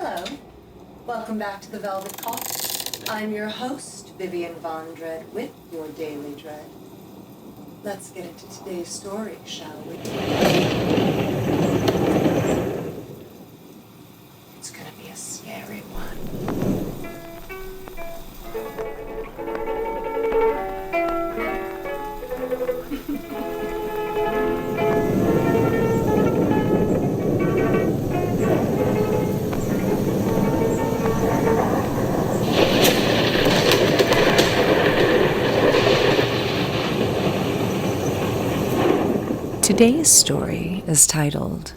Hello. Welcome back to the Velvet Coffin. I'm your host, Vivienne Von Dread, with your Daily Dread. Let's get into today's story, shall we? It's gonna be a scary one. Today's story is titled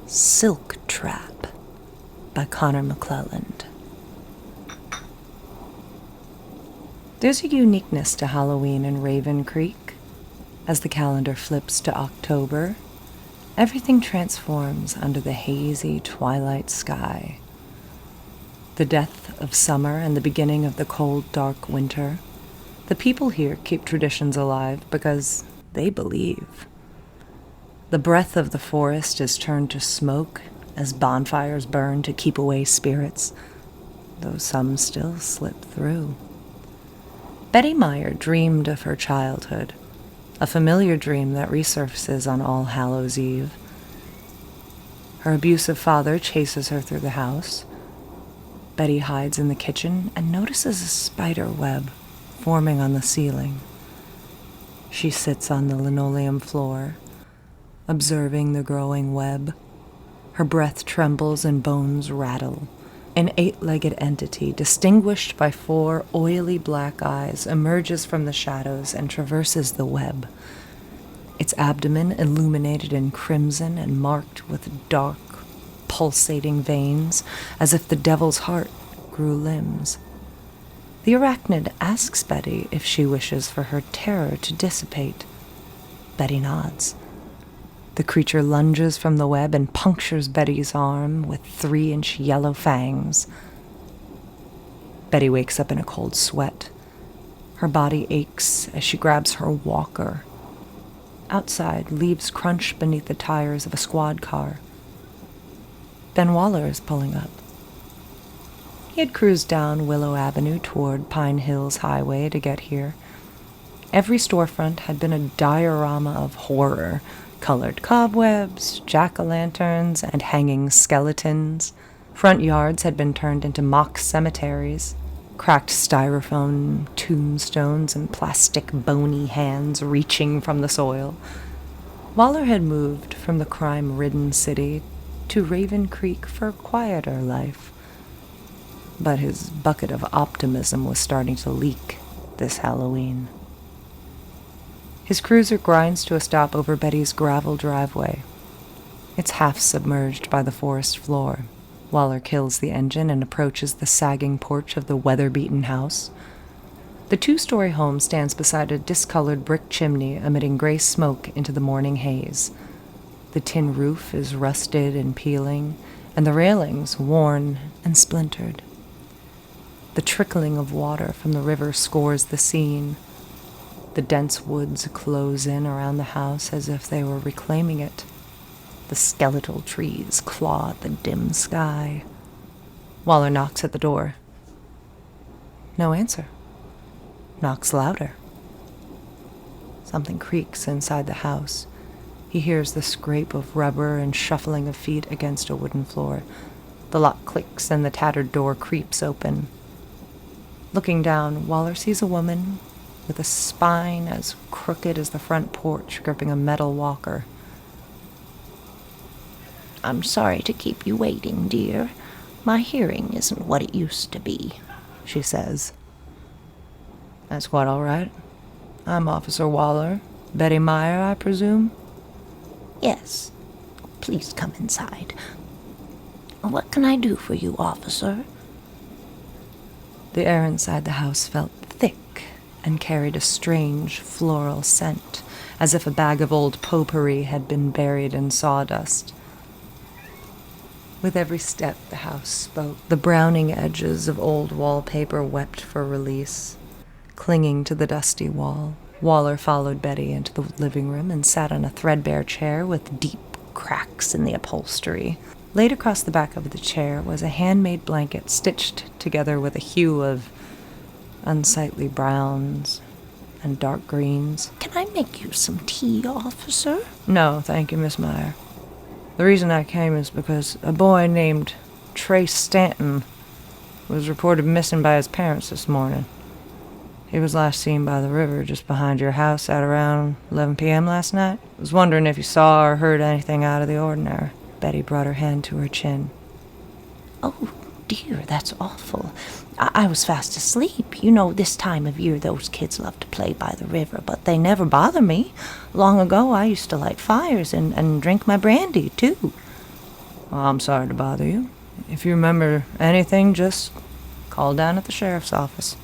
Silk Trap by Connor McClelland. There's a uniqueness to Halloween in Raven Creek. As the calendar flips to October, everything transforms under the hazy twilight sky. The death of summer and the beginning of the cold, dark winter, the people here keep traditions alive because they believe. The breath of the forest is turned to smoke as bonfires burn to keep away spirits, though some still slip through. Betty Meyer dreamed of her childhood, a familiar dream that resurfaces on All Hallows' Eve. Her abusive father chases her through the house. Betty hides in the kitchen and notices a spider web forming on the ceiling. She sits on the linoleum floor, observing the growing web. Her breath trembles and bones rattle. An 8-legged entity, distinguished by 4 oily black eyes, emerges from the shadows and traverses the web. Its abdomen illuminated in crimson and marked with dark, pulsating veins, as if the devil's heart grew limbs. The arachnid asks Betty if she wishes for her terror to dissipate. Betty nods. The creature lunges from the web and punctures Betty's arm with 3-inch yellow fangs. Betty wakes up in a cold sweat. Her body aches as she grabs her walker. Outside, leaves crunch beneath the tires of a squad car. Ben Waller is pulling up. He had cruised down Willow Avenue toward Pine Hills Highway to get here. Every storefront had been a diorama of horror. Colored cobwebs, jack-o'-lanterns, and hanging skeletons. Front yards had been turned into mock cemeteries. Cracked styrofoam tombstones and plastic bony hands reaching from the soil. Waller had moved from the crime-ridden city to Raven Creek for a quieter life. But his bucket of optimism was starting to leak this Halloween. His cruiser grinds to a stop over Betty's gravel driveway. It's half submerged by the forest floor. Waller kills the engine and approaches the sagging porch of the weather-beaten house. The 2-story home stands beside a discolored brick chimney emitting gray smoke into the morning haze. The tin roof is rusted and peeling, and the railings worn and splintered. The trickling of water from the river scores the scene. The dense woods close in around the house as if they were reclaiming it. The skeletal trees claw at the dim sky. Waller knocks at the door. No answer. Knocks louder. Something creaks inside the house. He hears the scrape of rubber and shuffling of feet against a wooden floor. The lock clicks and the tattered door creeps open. Looking down, Waller sees a woman with a spine as crooked as the front porch, gripping a metal walker. I'm sorry to keep you waiting, dear. My hearing isn't what it used to be, she says. That's quite all right. I'm Officer Waller. Betty Meyer, I presume? Yes. Please come inside. What can I do for you, officer? The air inside the house felt thick and carried a strange floral scent, as if a bag of old potpourri had been buried in sawdust. With every step, the house spoke. The browning edges of old wallpaper wept for release. Clinging to the dusty wall, Waller followed Betty into the living room and sat on a threadbare chair with deep cracks in the upholstery. Laid across the back of the chair was a handmade blanket stitched together with a hue of unsightly browns and dark greens. Can I make you some tea, officer? No, thank you, Miss Meyer. The reason I came is because a boy named Trace Stanton was reported missing by his parents this morning. He was last seen by the river just behind your house at around 11 p.m. last night. I was wondering if you saw or heard anything out of the ordinary. Betty brought her hand to her chin. Oh, dear, that's awful. I was fast asleep. You know, this time of year those kids love to play by the river, but they never bother me. Long ago, I used to light fires and drink my brandy, too. Well, I'm sorry to bother you. If you remember anything, just call down at the sheriff's office.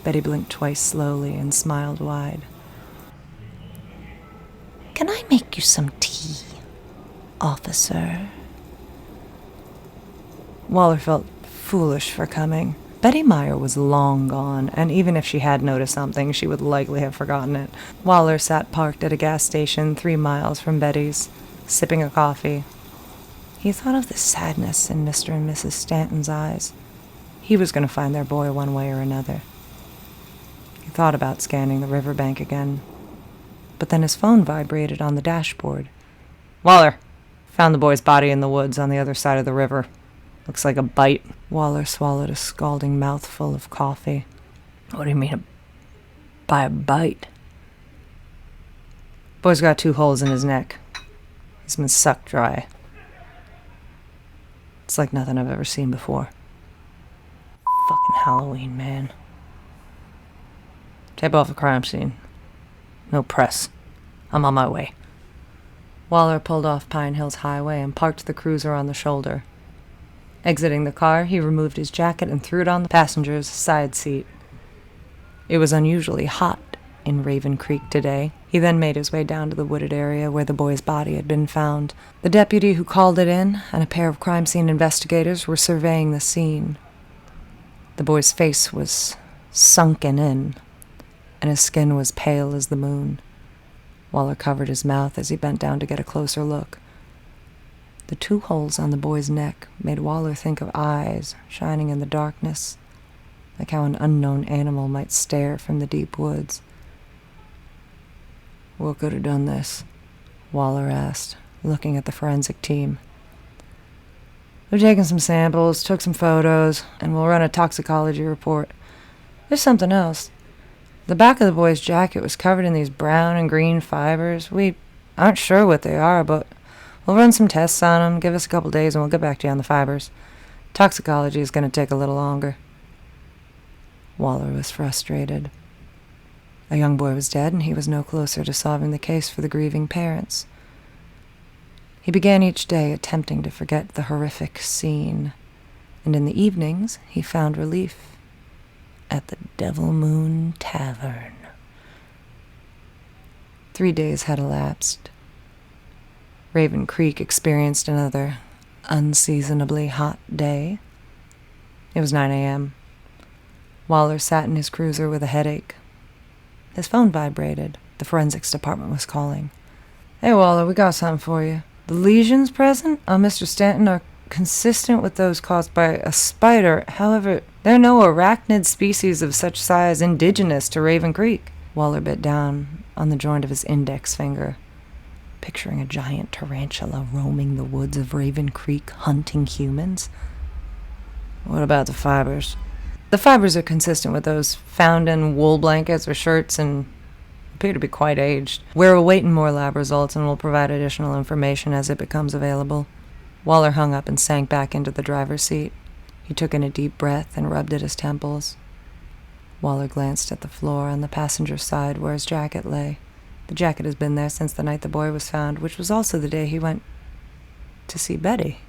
Betty blinked twice slowly and smiled wide. Can I make you some tea, officer? Waller felt foolish for coming. Betty Meyer was long gone, and even if she had noticed something, she would likely have forgotten it. Waller sat parked at a gas station 3 miles from Betty's, sipping a coffee. He thought of the sadness in Mr. and Mrs. Stanton's eyes. He was going to find their boy one way or another. He thought about scanning the riverbank again, but then his phone vibrated on the dashboard. Waller, found the boy's body in the woods on the other side of the river. Looks like a bite. Waller swallowed a scalding mouthful of coffee. What do you mean, by a bite? Boy's got 2 holes in his neck. He's been sucked dry. It's like nothing I've ever seen before. Fucking Halloween, man. Tape off the crime scene. No press. I'm on my way. Waller pulled off Pine Hills Highway and parked the cruiser on the shoulder. Exiting the car, he removed his jacket and threw it on the passenger's side seat. It was unusually hot in Raven Creek today. He then made his way down to the wooded area where the boy's body had been found. The deputy who called it in and a pair of crime scene investigators were surveying the scene. The boy's face was sunken in, and his skin was pale as the moon. Waller covered his mouth as he bent down to get a closer look. The 2 holes on the boy's neck made Waller think of eyes shining in the darkness, like how an unknown animal might stare from the deep woods. What could have done this? Waller asked, looking at the forensic team. We've taken some samples, took some photos, and we'll run a toxicology report. There's something else. The back of the boy's jacket was covered in these brown and green fibers. We aren't sure what they are, but we'll run some tests on them, give us a couple days, and we'll get back to you on the fibers. Toxicology is going to take a little longer. Waller was frustrated. A young boy was dead, and he was no closer to solving the case for the grieving parents. He began each day attempting to forget the horrific scene, and in the evenings he found relief at the Devil Moon Tavern. 3 days had elapsed. Raven Creek experienced another unseasonably hot day. It was 9 a.m. Waller sat in his cruiser with a headache. His phone vibrated. The forensics department was calling. Hey, Waller, we got something for you. The lesions present on Mr. Stanton are consistent with those caused by a spider. However, there are no arachnid species of such size indigenous to Raven Creek. Waller bit down on the joint of his index finger, picturing a giant tarantula roaming the woods of Raven Creek hunting humans. What about the fibers? The fibers are consistent with those found in wool blankets or shirts and appear to be quite aged. We're awaiting more lab results and will provide additional information as it becomes available. Waller hung up and sank back into the driver's seat. He took in a deep breath and rubbed at his temples. Waller glanced at the floor on the passenger side where his jacket lay. The jacket has been there since the night the boy was found, which was also the day he went to see Betty.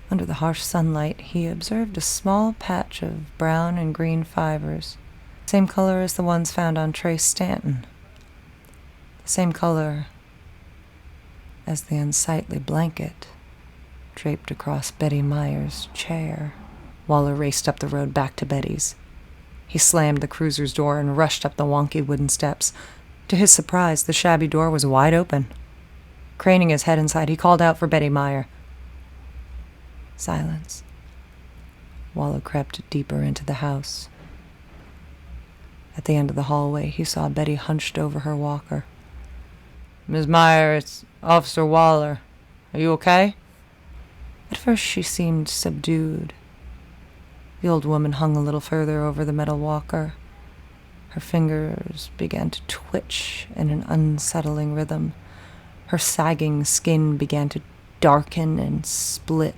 Under the harsh sunlight, he observed a small patch of brown and green fibers, same color as the ones found on Trace Stanton. The same color as the unsightly blanket draped across Betty Meyer's chair. Waller raced up the road back to Betty's. He slammed the cruiser's door and rushed up the wonky wooden steps. To his surprise, the shabby door was wide open. Craning his head inside, he called out for Betty Meyer. Silence. Waller crept deeper into the house. At the end of the hallway, he saw Betty hunched over her walker. "Miss Meyer, it's Officer Waller. Are you okay?" At first she seemed subdued. The old woman hung a little further over the metal walker. Her fingers began to twitch in an unsettling rhythm. Her sagging skin began to darken and split.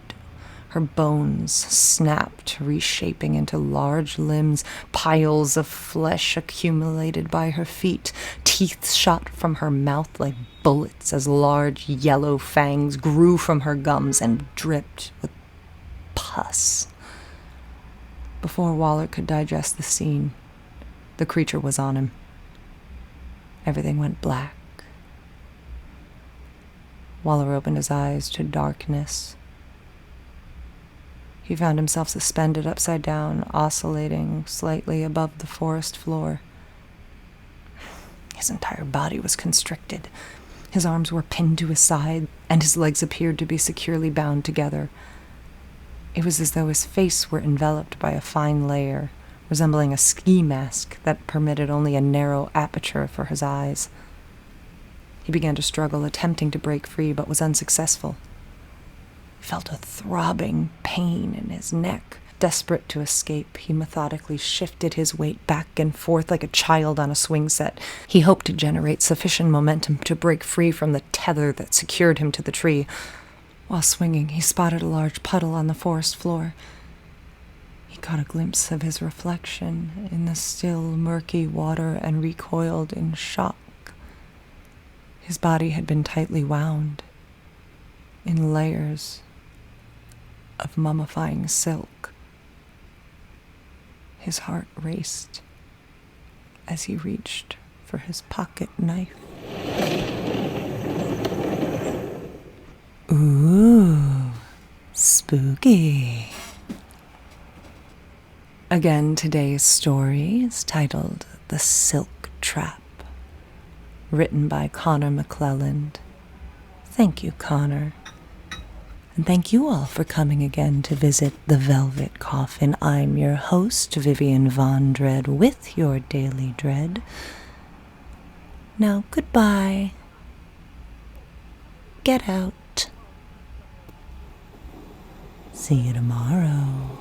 Her bones snapped, reshaping into large limbs. Piles of flesh accumulated by her feet. Teeth shot from her mouth like bullets as large yellow fangs grew from her gums and dripped with pus. Before Waller could digest the scene, the creature was on him. Everything went black. Waller opened his eyes to darkness. He found himself suspended upside down, oscillating slightly above the forest floor. His entire body was constricted. His arms were pinned to his side, and his legs appeared to be securely bound together. It was as though his face were enveloped by a fine layer, resembling a ski mask that permitted only a narrow aperture for his eyes. He began to struggle, attempting to break free, but was unsuccessful. He felt a throbbing pain in his neck. Desperate to escape, he methodically shifted his weight back and forth like a child on a swing set. He hoped to generate sufficient momentum to break free from the tether that secured him to the tree. While swinging, he spotted a large puddle on the forest floor. He caught a glimpse of his reflection in the still, murky water and recoiled in shock. His body had been tightly wound in layers of mummifying silk. His heart raced as he reached for his pocket knife. Ooh, spooky. Again, today's story is titled The Silk Trap, written by Connor McClelland. Thank you, Connor. And thank you all for coming again to visit the Velvet Coffin. I'm your host, Vivienne Von Dread, with your Daily Dread. Now, goodbye. Get out. See you tomorrow.